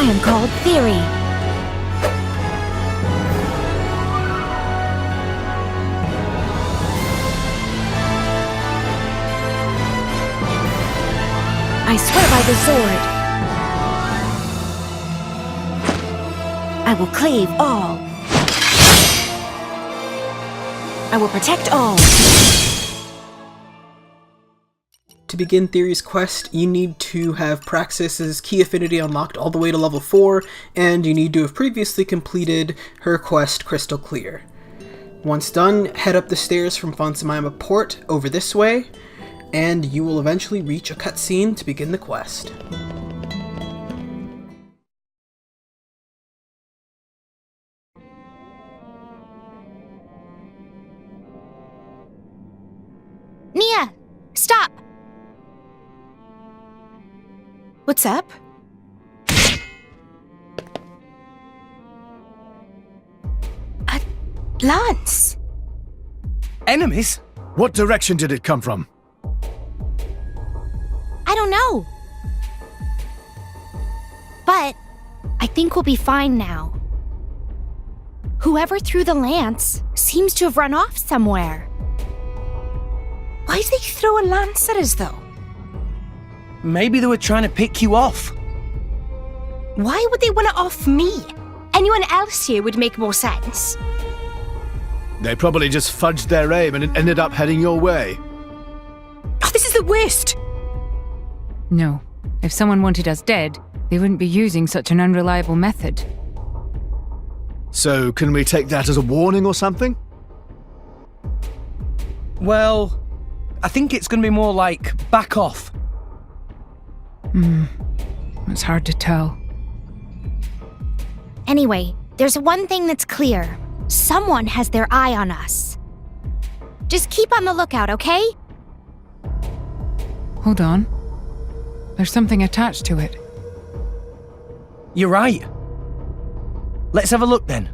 I am called Theory. I swear by the sword. I will clave all. I will protect all. To begin Theory's quest, you need to have Praxis's key affinity unlocked all the way to level 4, and you need to have previously completed her quest Crystal Clear. Once done, head up the stairs from Fonsamima Port over this way, and you will eventually reach a cutscene to begin the quest. Nia! Stop! What's up? A lance! Enemies? What direction did it come from? I don't know. But I think we'll be fine now. Whoever threw the lance seems to have run off somewhere. Why'd they throw a lance at us, though? Maybe they were trying to pick you off. Why would they want to off me? Anyone else here would make more sense. They probably just fudged their aim and it ended up heading your way. Oh, this is the worst! No. If someone wanted us dead, they wouldn't be using such an unreliable method. So, can we take that as a warning or something? Well, I think it's going to be more like, back off. It's hard to tell. Anyway, there's one thing that's clear. Someone has their eye on us. Just keep on the lookout, okay? Hold on. There's something attached to it. You're right. Let's have a look then.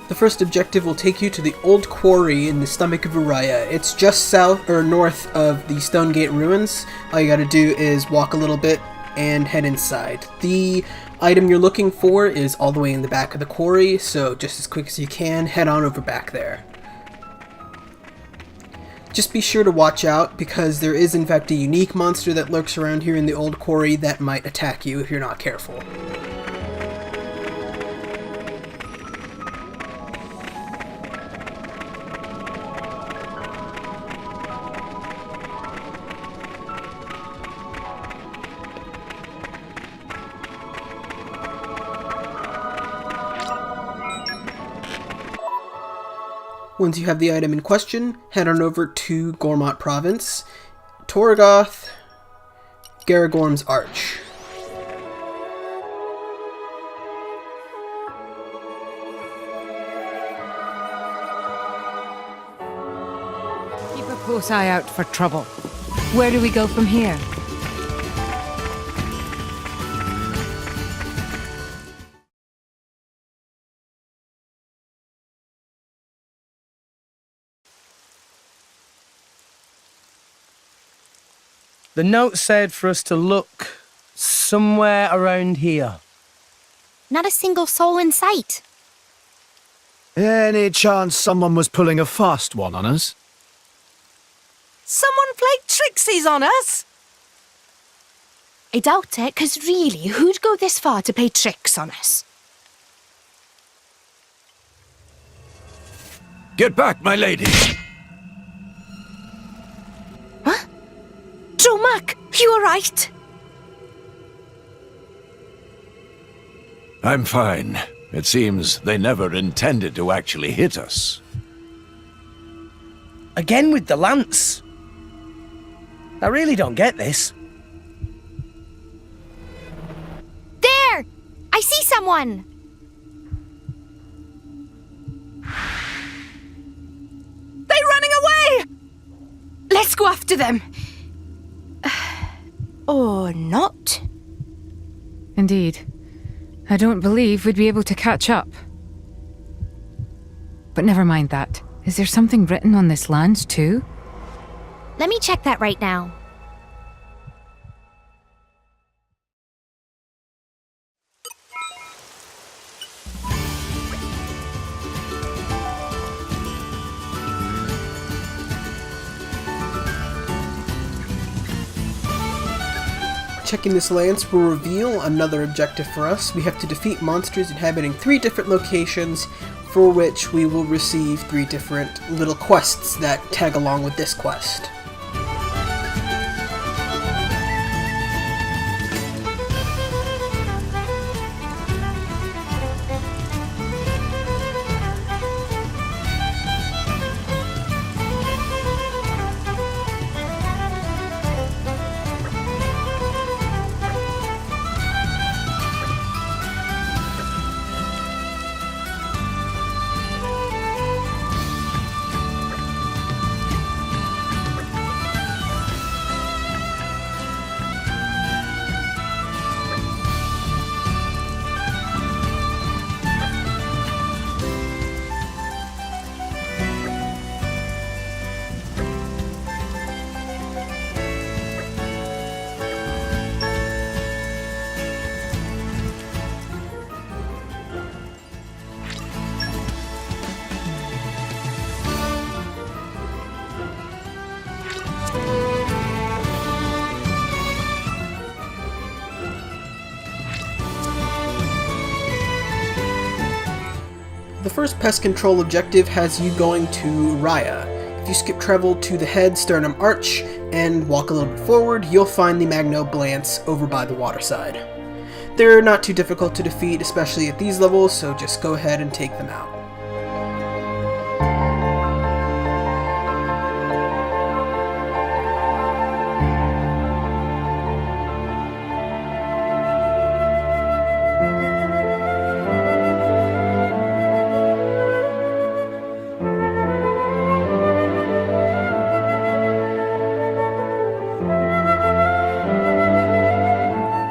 The first objective will take you to the old quarry in the stomach of Uriah. It's just south or north of the Stone Gate ruins. All you gotta do is walk a little bit and head inside. The item you're looking for is all the way in the back of the quarry, so just as quick as you can, head on over back there. Just be sure to watch out, because there is in fact a unique monster that lurks around here in the old quarry that might attack you if you're not careful. Once you have the item in question, head on over to Gormott Province, Torgoth, Garagorm's Arch. Keep a close eye out for trouble. Where do we go from here? The note said for us to look somewhere around here. Not a single soul in sight. Any chance someone was pulling a fast one on us? Someone played tricksies on us? I doubt it, because really, who'd go this far to play tricks on us? Get back, my lady! Dromak, you alright? I'm fine. It seems they never intended to actually hit us. Again with the lance. I really don't get this. There! I see someone! They're running away! Let's go after them. Or not. Indeed. I don't believe we'd be able to catch up. But never mind that. Is there something written on this lance, too? Let me check that right now. Checking this lance will reveal another objective for us. We have to defeat monsters inhabiting 3 different locations, for which we will receive 3 different little quests that tag along with this quest. The first pest control objective has you going to Raya. If you skip travel to the head sternum arch and walk a little bit forward, you'll find the Magno Blance over by the waterside. They're not too difficult to defeat, especially at these levels, so just go ahead and take them out.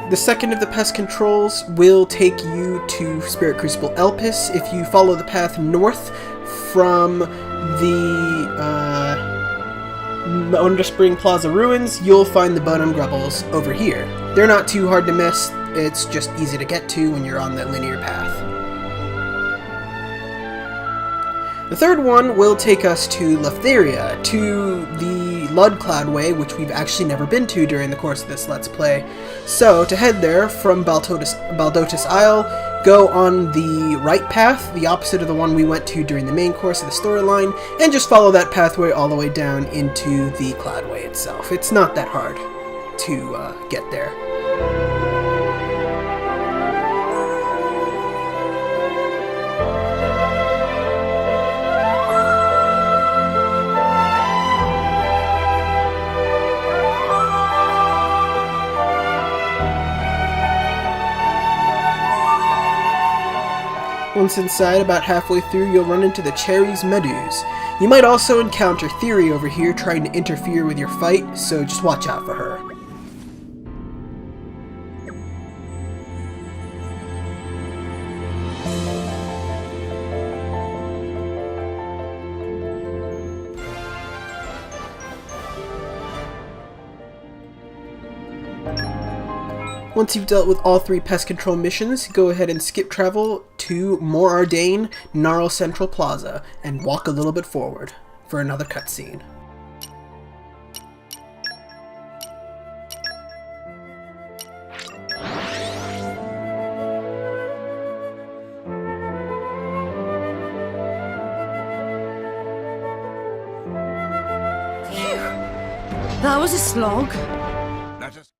The second of the pest controls will take you to Spirit Crucible Elpis. If you follow the path north from the Underspring Plaza ruins, you'll find the Bonum Grubbles over here. They're not too hard to miss, it's just easy to get to when you're on that linear path. The third one will take us to Feria, to the Lud Cloudway, which we've actually never been to during the course of this Let's Play. So, to head there from Baldotus Isle, go on the right path, the opposite of the one we went to during the main course of the storyline, and just follow that pathway all the way down into the Cloudway itself. It's not that hard to get there. Once inside, about halfway through, you'll run into the Cherries Meduse. You might also encounter Theory over here trying to interfere with your fight, so just watch out for her. Once you've dealt with all 3 pest control missions, go ahead and skip travel to More Ardain, Gnarl Central Plaza, and walk a little bit forward for another cutscene. That was a slog. Let us...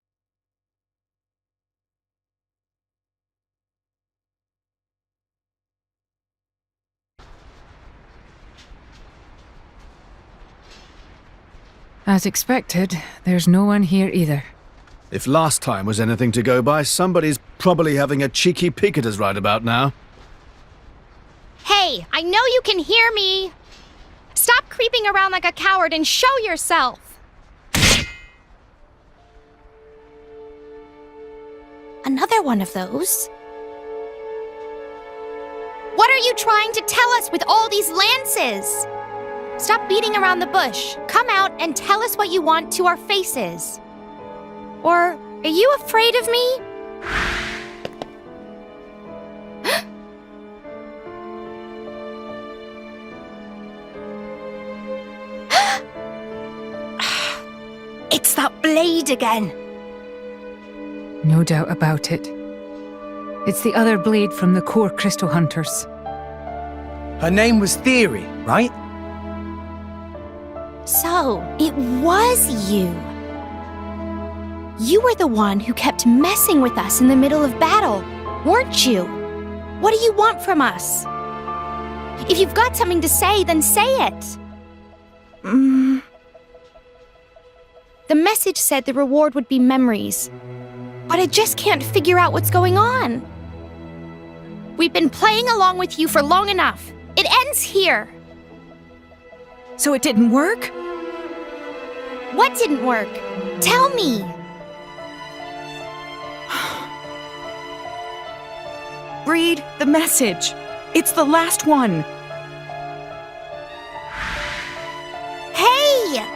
As expected, there's no one here either. If last time was anything to go by, somebody's probably having a cheeky peek at us right about now. Hey, I know you can hear me! Stop creeping around like a coward and show yourself! Another one of those? What are you trying to tell us with all these lances? Stop beating around the bush. Come out and tell us what you want to our faces. Or are you afraid of me? It's that blade again. No doubt about it. It's the other blade from the core crystal hunters. Her name was Theory, right? So, it was you. You were the one who kept messing with us in the middle of battle, weren't you? What do you want from us? If you've got something to say, then say it. The message said the reward would be memories, but I just can't figure out what's going on. We've been playing along with you for long enough. It ends here. So it didn't work? What didn't work? Tell me. Read the message. It's the last one. Hey!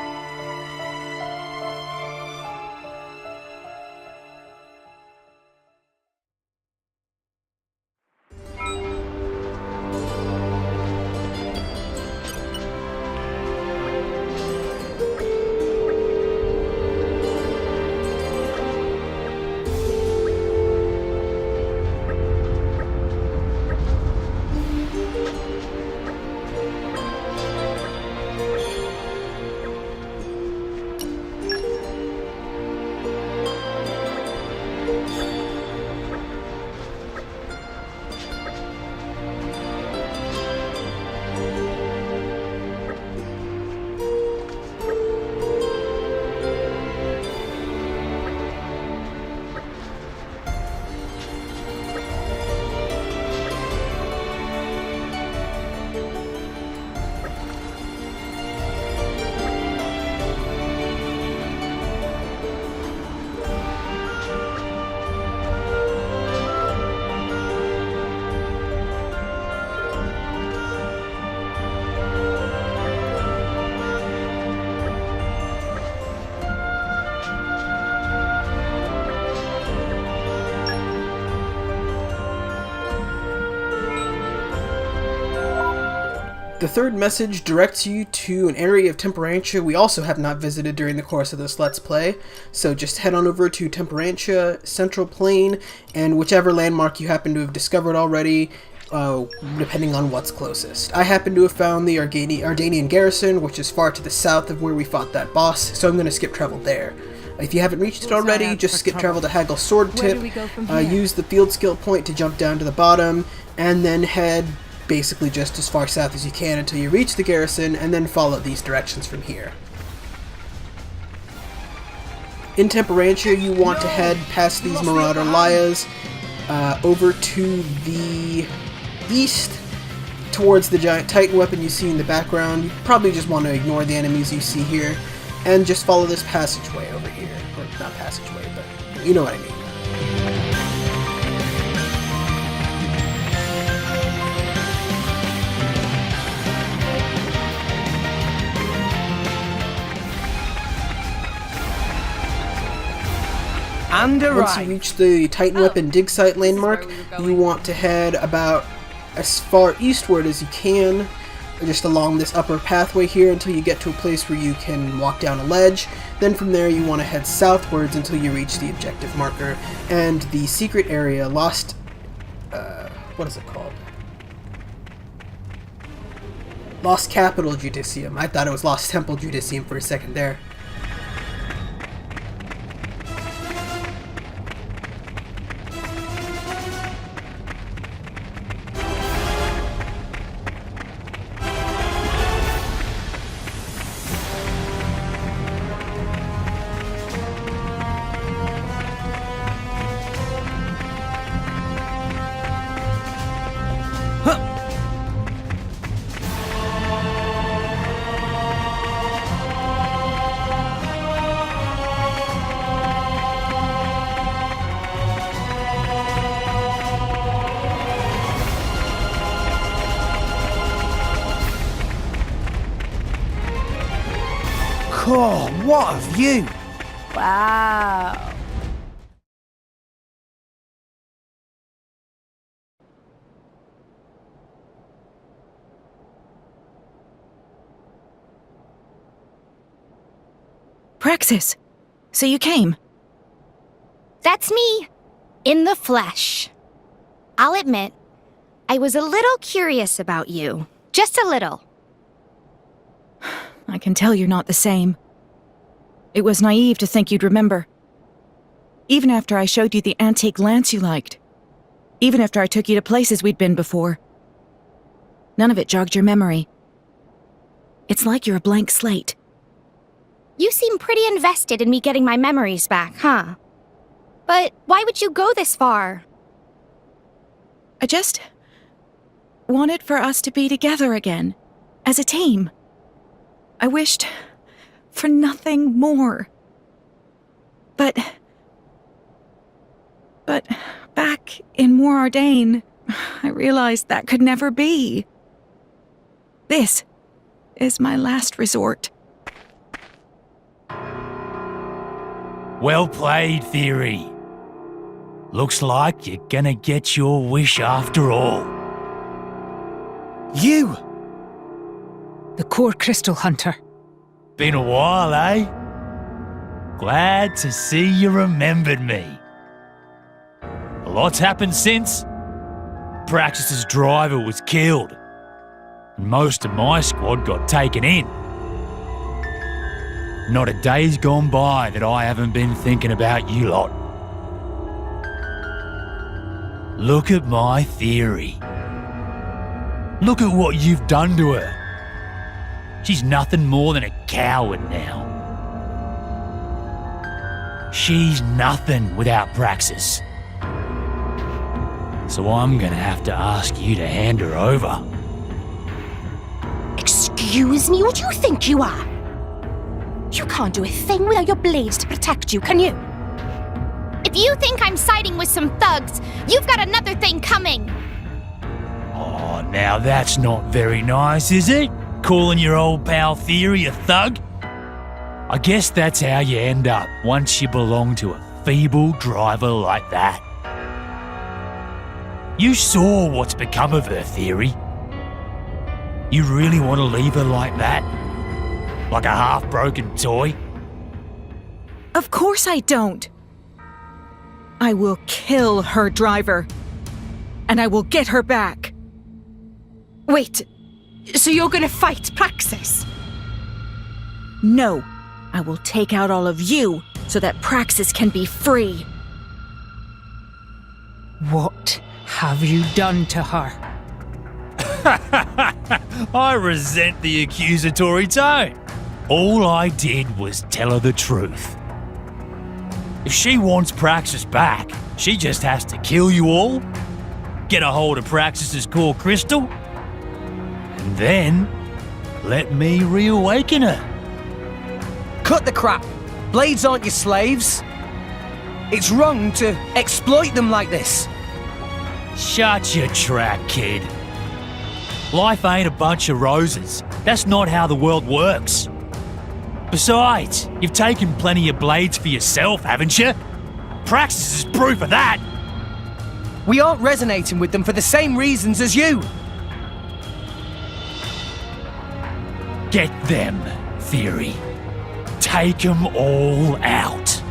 The third message directs you to an area of Temperantia we also have not visited during the course of this Let's Play, so just head on over to Temperantia, Central Plain, and whichever landmark you happen to have discovered already, depending on what's closest. I happen to have found the Ardanian garrison, which is far to the south of where we fought that boss, so I'm going to skip travel there. If you haven't reached it already, just skip travel to Haggle's Sword Tip, use the field skill point to jump down to the bottom, and then head basically just as far south as you can until you reach the garrison, and then follow these directions from here. In Temperantia, you want to head past these Marauder Lias, over to the east, towards the giant Titan weapon you see in the background. You probably just want to ignore the enemies you see here, and just follow this passageway over here. Or, not passageway, but you know what I mean. And a Once you reach the Titan Weapon dig site landmark, you want to head about as far eastward as you can, just along this upper pathway here until you get to a place where you can walk down a ledge. Then from there you want to head southwards until you reach the objective marker and the secret area, Lost... what is it called? Lost Capital Judicium. I thought it was Lost Temple Judicium for a second there. Oh, what a view! Wow. Praxis, so you came. That's me, in the flesh. I'll admit, I was a little curious about you. Just a little. I can tell you're not the same. It was naive to think you'd remember. Even after I showed you the antique lance you liked. Even after I took you to places we'd been before. None of it jogged your memory. It's like you're a blank slate. You seem pretty invested in me getting my memories back, huh? But why would you go this far? I just wanted for us to be together again, as a team. I wished for nothing more. But back in Moorardain, I realized that could never be. This is my last resort. Well played, Theory. Looks like you're gonna get your wish after all. You! The core crystal hunter. Been a while, eh? Glad to see you remembered me. A lot's happened since. Praxis's driver was killed, and most of my squad got taken in. Not a day's gone by that I haven't been thinking about you lot. Look at my Theory. Look at what you've done to her. She's nothing more than a coward now. She's nothing without Praxis. So I'm gonna have to ask you to hand her over. Excuse me, what do you think you are? You can't do a thing without your blades to protect you, can you? If you think I'm siding with some thugs, you've got another thing coming. Oh, now that's not very nice, is it? Calling your old pal Theory a thug? I guess that's how you end up once you belong to a feeble driver like that. You saw what's become of her, Theory. You really want to leave her like that? Like a half-broken toy? Of course I don't. I will kill her driver. And I will get her back. Wait, so you're gonna fight Praxis? No, I will take out all of you so that Praxis can be free. What have you done to her? I resent the accusatory tone. All I did was tell her the truth. If she wants Praxis back, she just has to kill you all, get a hold of Praxis's core crystal, and then let me reawaken her. Cut the crap! Blades aren't your slaves. It's wrong to exploit them like this. Shut your trap, kid. Life ain't a bunch of roses. That's not how the world works. Besides, you've taken plenty of blades for yourself, haven't you? Praxis is proof of that. We aren't resonating with them for the same reasons as you. Get them, Theory. Take them all out.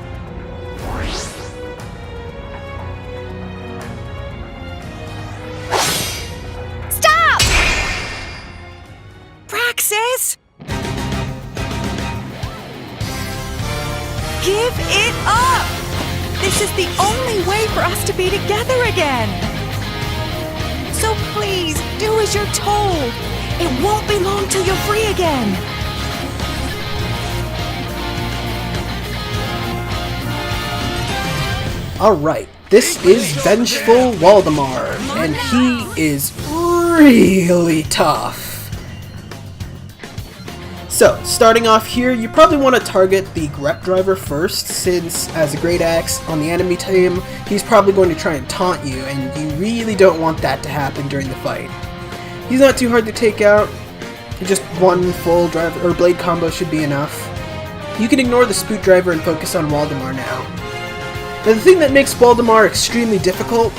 Stop! Praxis! Give it up! This is the only way for us to be together again. So please, do as you're told. It won't be long till you're free again. Alright, this is Vengeful Waldemar, and he is really tough. So, starting off here, you probably want to target the Grep driver first, since as a Great Axe on the enemy team, he's probably going to try and taunt you, and you really don't want that to happen during the fight. He's not too hard to take out, just one full driver or blade combo should be enough. You can ignore the spoot driver and focus on Waldemar now. Now, the thing that makes Waldemar extremely difficult,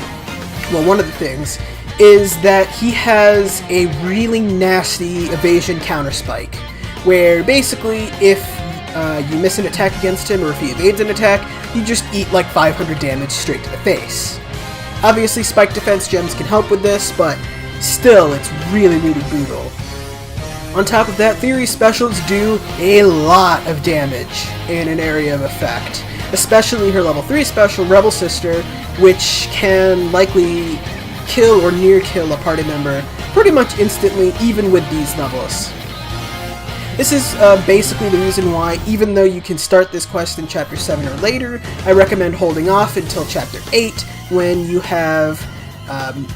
well, one of the things, is that he has a really nasty evasion counter spike, where basically if you miss an attack against him, or if he evades an attack, you just eat like 500 damage straight to the face. Obviously, spike defense gems can help with this, but still, it's really, really brutal. On top of that, Theory specials do a lot of damage in an area of effect, especially her level 3 special, Rebel Sister, which can likely kill or near kill a party member pretty much instantly, even with these levels. This is basically the reason why, even though you can start this quest in Chapter 7 or later, I recommend holding off until Chapter 8, when you have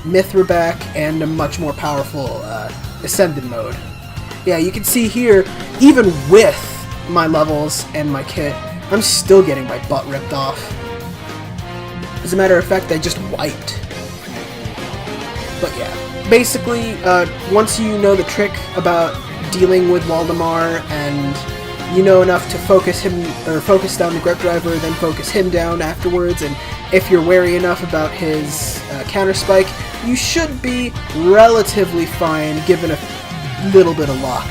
Mithra back and a much more powerful Ascended mode. Yeah, you can see here, even with my levels and my kit, I'm still getting my butt ripped off. As a matter of fact, I just wiped. But yeah, basically, once you know the trick about dealing with Waldemar, and you know enough to focus him, or focus down the grip driver, then focus him down afterwards, and if you're wary enough about his counter spike, you should be relatively fine given a little bit of luck.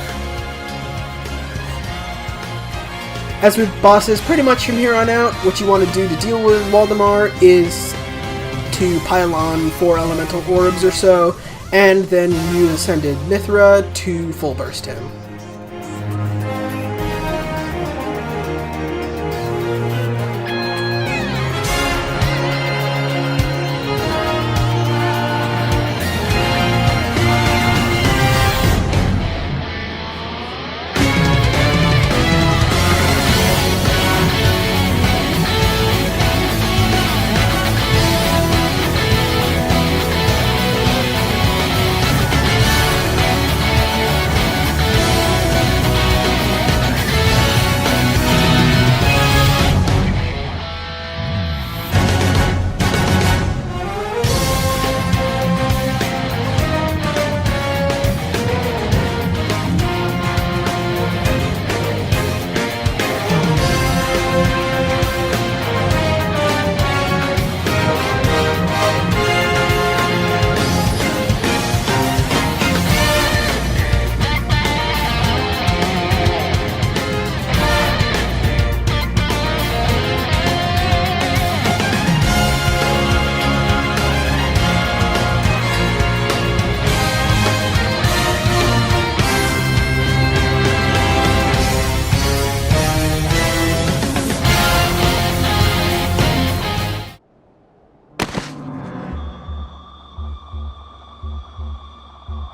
As with bosses, pretty much from here on out, what you want to do to deal with Waldemar is to pile on 4 elemental orbs or so, and then use Ascended Mithra to full burst him.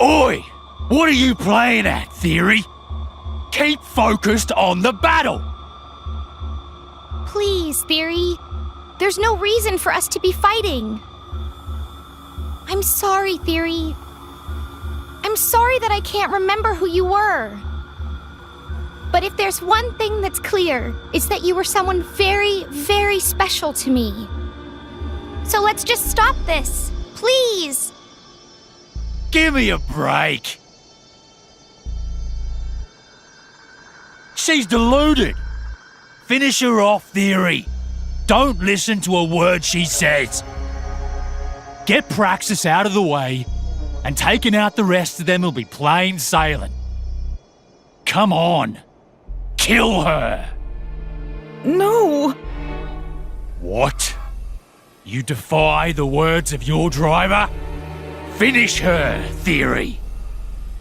Oi! What are you playing at, Theory? Keep focused on the battle! Please, Theory. There's no reason for us to be fighting. I'm sorry, Theory. I'm sorry that I can't remember who you were. But if there's one thing that's clear, it's that you were someone very, very special to me. So let's just stop this, please. Give me a break. She's deluded. Finish her off, Theory. Don't listen to a word she says. Get Praxis out of the way, and taking out the rest of them will be plain sailing. Come on. Kill her. No. What? You defy the words of your driver? Finish her, Theory.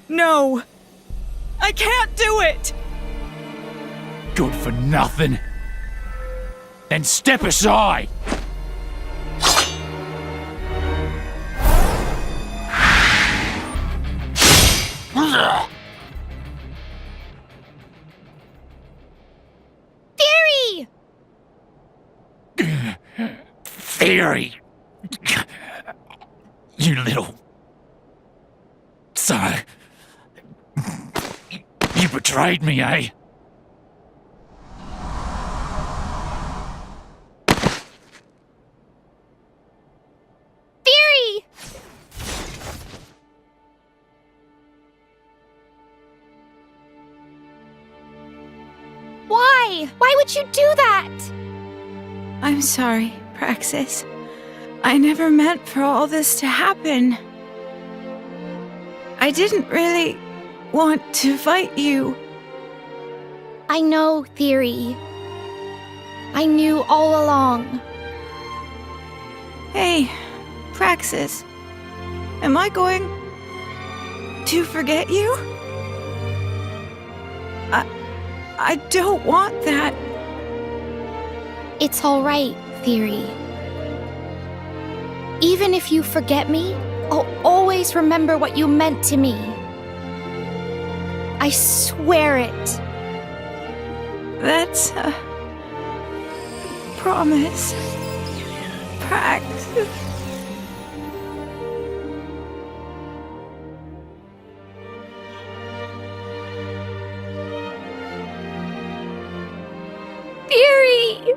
No. I can't do it. Good for nothing. Then step aside. Theory! Theory. You little... So... You betrayed me, eh? Theory! Why? Why? Why would you do that? I'm sorry, Praxis. I never meant for all this to happen. I didn't really want to fight you. I know, Theory. I knew all along. Hey, Praxis. Am I going to forget you? I don't want that. It's all right, Theory. Even if you forget me, I'll always remember what you meant to me. I swear it. That's a promise, Praxis. Theory!